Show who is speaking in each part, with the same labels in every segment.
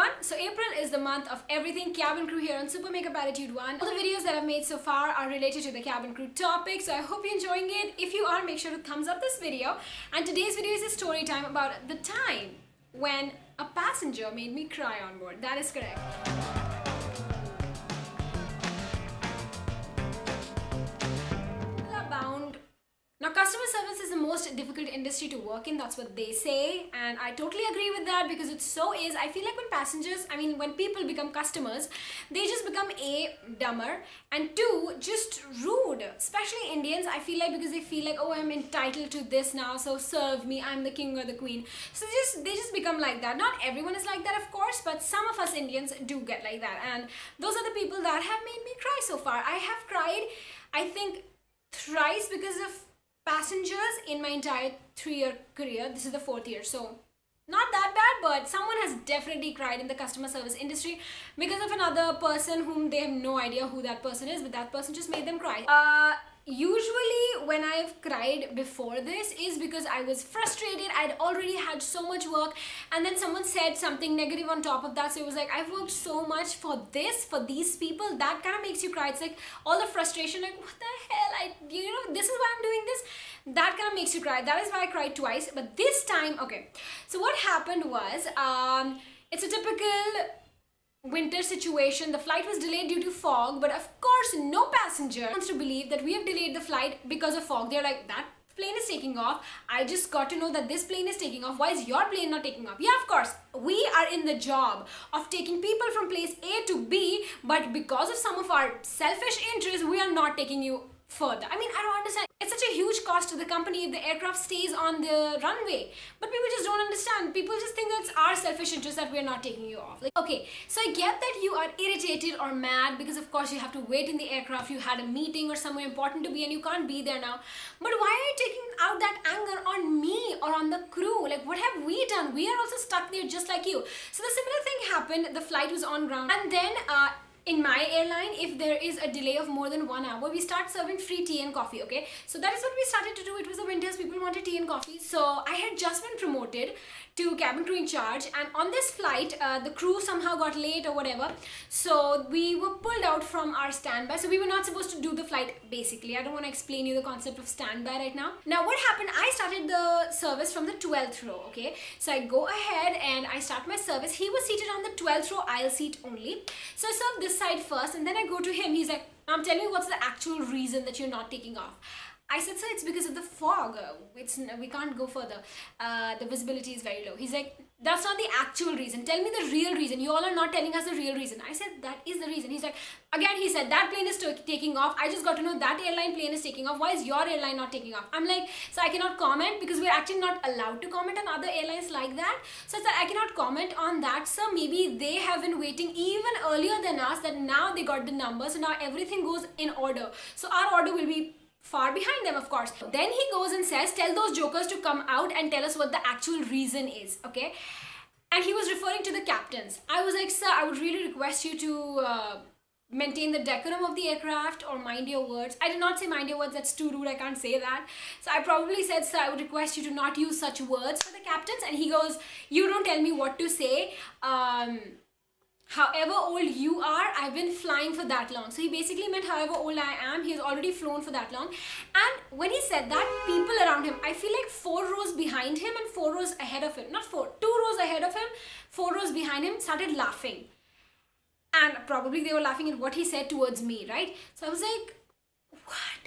Speaker 1: everyone. So April is the month of everything cabin crew here on Super Makeup Attitude 1. All the videos that I've made so far are related to the cabin crew topic, so I hope you're enjoying it. If you are, make sure to thumbs up this video. And today's video is a story time about the time when a passenger made me cry on board. That is correct. Now, customer service is the most difficult industry to work in, that's what they say, and I totally agree with that because it so is. I feel like when people become customers, they just become A, dumber, and 2, just rude, especially Indians. I feel like because they feel like, oh, I'm entitled to this now, so serve me, I'm the king or the queen. So they just become like that. Not everyone is like that, of course, but some of us Indians do get like that, and those are the people that have made me cry so far. I have cried, I think, thrice because of passengers in my entire 3-year career. This is the 4th year, so not that bad, but someone has definitely cried in the customer service industry because of another person whom they have no idea who that person is, but that person just made them cry. Usually when I've cried before this is because I was frustrated. I'd already had so much work, and then someone said something negative on top of that, so it was like, I've worked so much for these people. That kind of makes you cry. It's like all the frustration, like what the hell, this is why I'm doing this. That kind of makes you cry. That is why I cried twice. But this time, okay, so what happened was, it's a typical winter situation. The flight was delayed due to fog, but of course no passenger wants to believe that we have delayed the flight because of fog. They're like, that plane is taking off. I just got to know that this plane is taking off. Why is your plane not taking off? Yeah, of course, we are in the job of taking people from place A to B, but because of some of our selfish interests, we are not taking you further. I mean, I don't understand. It's such a huge cost to the company if the aircraft stays on the runway, but people just don't understand. People just think that it's our selfish interest that we're not taking you off. Like, okay, so I get that you are irritated or mad because of course you have to wait in the aircraft, you had a meeting or somewhere important to be and you can't be there now, but why are you taking out that anger on me or on the crew? Like, what have we done? We are also stuck there just like you. So the similar thing happened. The flight was on ground, and then in my airline, if there is a delay of more than 1 hour, we start serving free tea and coffee, okay? So that is what we started to do. It was the winters, people wanted tea and coffee. So I had just been promoted to cabin crew in charge, and on this flight, the crew somehow got late or whatever. So we were pulled out from our standby. So we were not supposed to do the flight, basically. I don't want to explain you the concept of standby right now. Now what happened, I started the service from the 12th row, okay? So I go ahead and I start my service. He was seated on the 12th row aisle seat only. So I served this side first, and then I go to him. He's like, I'm telling you, what's the actual reason that you're not taking off? I said, sir, it's because of the fog. We can't go further. The visibility is very low. He's like, that's not the actual reason. Tell me the real reason. You all are not telling us the real reason. I said, that is the reason. He's like, again, he said, that plane is taking off. I just got to know that airline plane is taking off. Why is your airline not taking off? I'm like, so I cannot comment because we're actually not allowed to comment on other airlines like that. So I said, I cannot comment on that, sir. Maybe they have been waiting even earlier than us, that now they got the numbers, so now everything goes in order. So our order will be far behind them, of course. Then he goes and says, tell those jokers to come out and tell us what the actual reason is, okay? And he was referring to the captains. I was like, sir, I would really request you to maintain the decorum of the aircraft or mind your words. I did not say mind your words, that's too rude, I can't say that. So I probably said, sir, I would request you to not use such words for the captains. And he goes, you don't tell me what to say. However old you are, I've been flying for that long. So he basically meant however old I am, he has already flown for that long. And when he said that, people around him, I feel like 4 rows behind him and 4 rows ahead of him, not 4, 2 rows ahead of him, 4 rows behind him, started laughing. And probably they were laughing at what he said towards me, right? So I was like, what?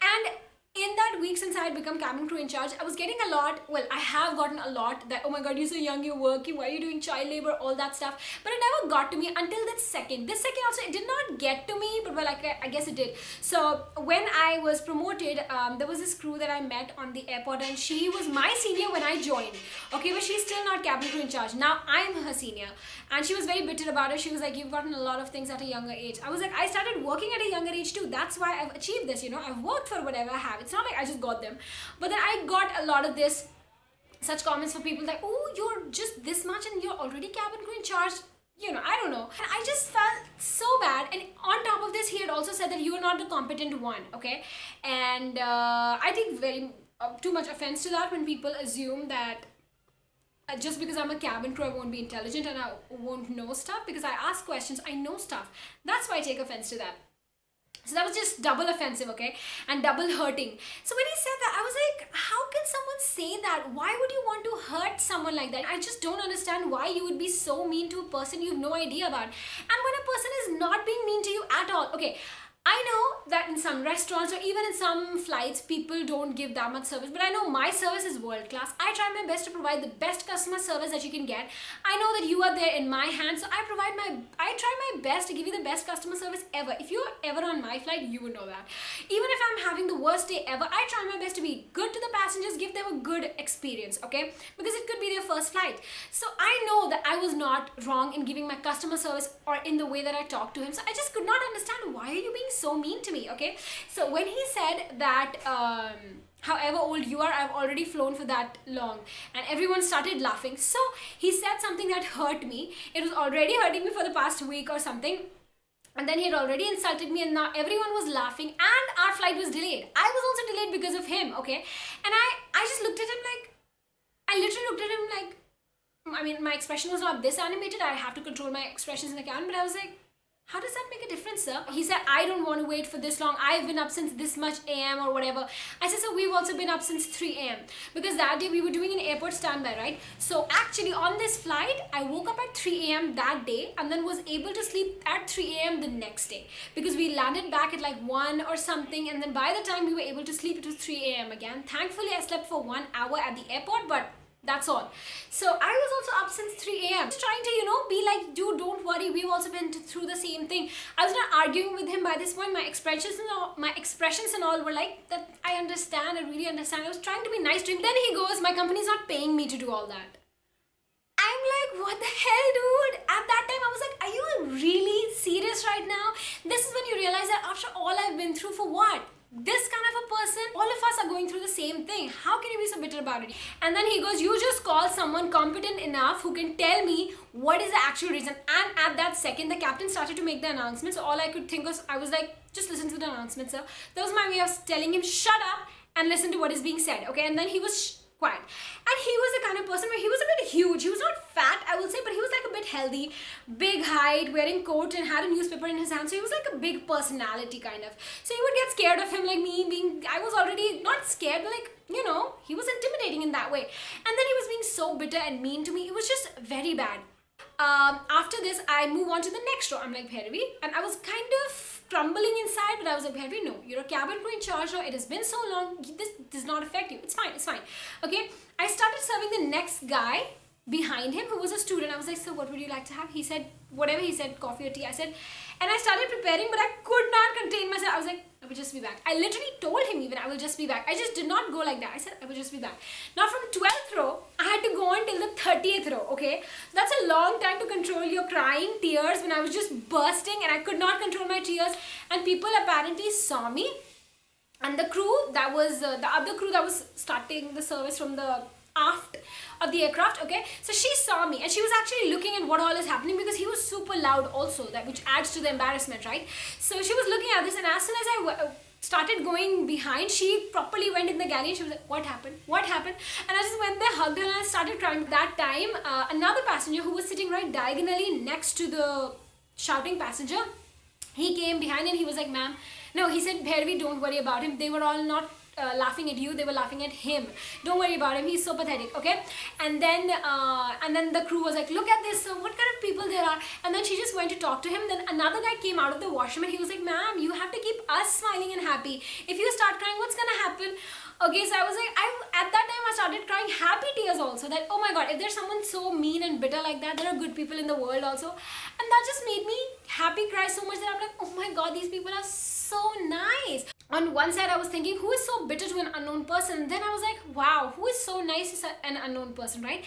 Speaker 1: And in that week since I had become cabin crew in charge, I was getting a lot, well, I have gotten a lot that, oh my god, you're so young, you're working, why are you doing child labor, all that stuff. But it never got to me until that second. This second also, it did not get to me, but well, I guess it did. So when I was promoted, there was this crew that I met on the airport, and she was my senior when I joined, okay, but she's still not cabin crew in charge. Now I'm her senior, and she was very bitter about it. She was like, you've gotten a lot of things at a younger age. I was like, I started working at a younger age too. That's why I've achieved this, you know, I've worked for whatever I have. It's not like I just got them. But then I got a lot of this, such comments for people like, oh, you're just this much and you're already cabin crew in charge. You know, I don't know. And I just felt so bad. And on top of this, he had also said that you are not the competent one, okay? And I take very too much offense to that when people assume that just because I'm a cabin crew, I won't be intelligent and I won't know stuff. Because I ask questions, I know stuff. That's why I take offense to that. So that was just double offensive, okay? And double hurting. So when he said that, I was like, how can someone say that? Why would you want to hurt someone like that? I just don't understand why you would be so mean to a person you have no idea about. And when a person is not being mean to you at all, okay, I know that in some restaurants or even in some flights, people don't give that much service, but I know my service is world class. I try my best to provide the best customer service that you can get. I know that you are there in my hands, so I try my best to give you the best customer service ever. If you're ever on my flight, you would know that. Even if I'm having the worst day ever, I try my best to be good to the passengers, give them a good experience, okay? Because it could be their first flight. So I know that I was not wrong in giving my customer service or in the way that I talked to him. So I just could not understand, why are you being so mean to me, okay? So when he said that however old you are, I've already flown for that long, and everyone started laughing. So he said something that hurt me. It was already hurting me for the past week or something, and then he had already insulted me, and now everyone was laughing, and our flight was delayed. I was also delayed because of him, okay? And I just looked at him like, I literally looked at him like, I mean, my expression was not this animated. I have to control my expressions in the cabin, but I was like, how does that make a difference, sir? He said, I don't want to wait for this long. I've been up since this much AM or whatever. I said, so we've also been up since 3 AM. Because that day we were doing an airport standby, right? So actually on this flight, I woke up at 3 AM that day and then was able to sleep at 3 AM the next day. Because we landed back at like 1 or something, and then by the time we were able to sleep, it was 3 AM again. Thankfully, I slept for 1 hour at the airport, but that's all. So I was also up since 3 AM. Just trying to, you know, be like, dude, don't worry. We've also been through the same thing. I was not arguing with him by this point. My expressions and all were like, that I understand, I really understand. I was trying to be nice to him. Then he goes, my company's not paying me to do all that. I'm like, what the hell, dude? At that time, I was like, are you really serious right now? This is when you realize that after all I've been through, for what? This kind of a person, all of us are going through the same thing. How can you be so bitter about it? And then he goes, you just call someone competent enough who can tell me what is the actual reason. And at that second, the captain started to make the announcement. So all I could think was, I was like, just listen to the announcement, sir. That was my way of telling him, shut up and listen to what is being said, okay? And then he was quiet. And he was the kind of person where he was a bit huge. He was not fat, I will say, but he was like a bit healthy, big height, wearing coat and had a newspaper in his hand. So he was like a big personality kind of. So you would get scared of him, like me being, I was already not scared, but like, you know, he was intimidating in that way. And then he was being so bitter and mean to me. It was just very bad. After this, I move on to the next row. I'm like, Bhairavi, and I was kind of crumbling inside, but I was like, Bhairavi, no, you're a cabin crew in charge now. It has been so long. This does not affect you. It's fine. It's fine. Okay. I started serving the next guy behind him who was a student. I was like, sir, what would you like to have? He said, whatever he said, coffee or tea. I said, and I started preparing, but I could not contain myself. I was like, I will just be back. I literally told him even, I will just be back. I just did not go like that. I said, I will just be back. Now from 12th row, I had to go until the 30th row, okay? That's a long time to control your crying, tears, when I was just bursting and I could not control my tears. And people apparently saw me. And the crew that was, the other crew that was starting the service from the aft of the aircraft, okay, so she saw me and she was actually looking at what all is happening, because he was super loud also, that which adds to the embarrassment, right? So she was looking at this, and as soon as I started going behind, she properly went in the galley and she was like, what happened? What happened? And I just went there, hugged her, and I started crying. That time, another passenger who was sitting right diagonally next to the shouting passenger, he came behind and he was like, ma'am, no, he said, Bhairavi, don't worry about him. They were all not laughing at you, they were laughing at him. Don't worry about him, he's so pathetic, okay? And then the crew was like, look at this, so what kind of people there are? And then she just went to talk to him. Then another guy came out of the washroom and he was like, ma'am, you have to keep us smiling and happy. If you start crying, what's gonna happen? Okay, so I was like, at that time I started crying happy tears also, that oh my god, if there's someone so mean and bitter like that, there are good people in the world also. And that just made me happy cry so much that I'm like, oh my god, these people are so nice. On one side I was thinking, who is so bitter to an unknown person? Then I was like, wow, who is so nice to an unknown person, right?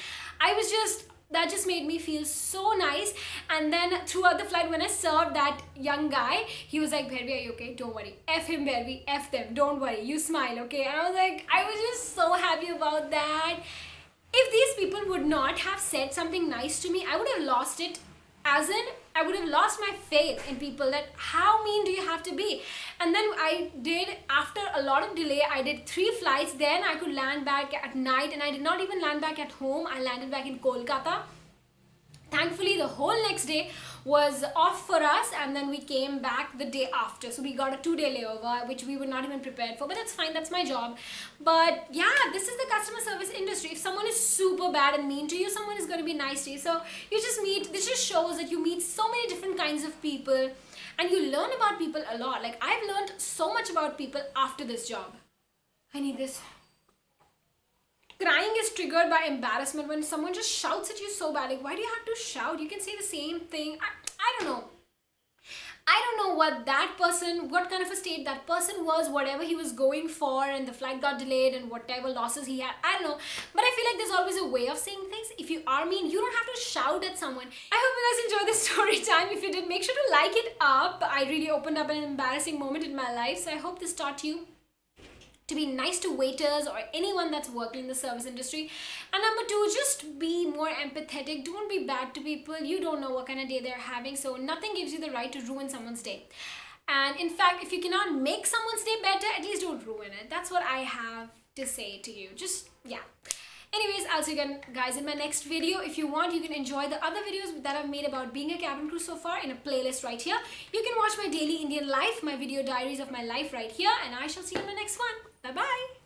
Speaker 1: That just made me feel so nice. And then throughout the flight, when I served that young guy, he was like, Bhairavi, are you okay? Don't worry. F him, Bhairavi. F them. Don't worry. You smile, okay? And I was like, I was just so happy about that. If these people would not have said something nice to me, I would have lost it As in, I would have lost my faith in people, that how mean do you have to be? And then I did, after a lot of delay, I did 3 flights. Then I could land back at night, and I did not even land back at home. I landed back in Kolkata. Thankfully, the whole next day was off for us, and then we came back the day after. So we got a 2-day layover, which we were not even prepared for, but that's fine, that's my job. But yeah, this is the customer service industry. If someone is super bad and mean to you, someone is going to be nice to you. So you just meet, this just shows that you meet so many different kinds of people, and you learn about people a lot. Like, I've learned so much about people after this job. I need this. Crying is triggered by embarrassment when someone just shouts at you so bad. Like, why do you have to shout? You can say the same thing. I don't know. I don't know what that person, what kind of a state that person was, whatever he was going for, and the flight got delayed and whatever losses he had. I don't know. But I feel like there's always a way of saying things. If you are mean, you don't have to shout at someone. I hope you guys enjoyed this story time. If you did, make sure to like it up. I really opened up an embarrassing moment in my life. So I hope this taught you to be nice to waiters or anyone that's working in the service industry. And number 2, just be more empathetic. Don't be bad to people. You don't know what kind of day they're having, so nothing gives you the right to ruin someone's day. And in fact, if you cannot make someone's day better, at least don't ruin it. That's what I have to say to you. Just, yeah. Anyways, I'll see you again, guys, in my next video. If you want, you can enjoy the other videos that I've made about being a cabin crew so far in a playlist right here. You can watch my daily Indian life, my video diaries of my life right here, and I shall see you in my next one. Bye-bye.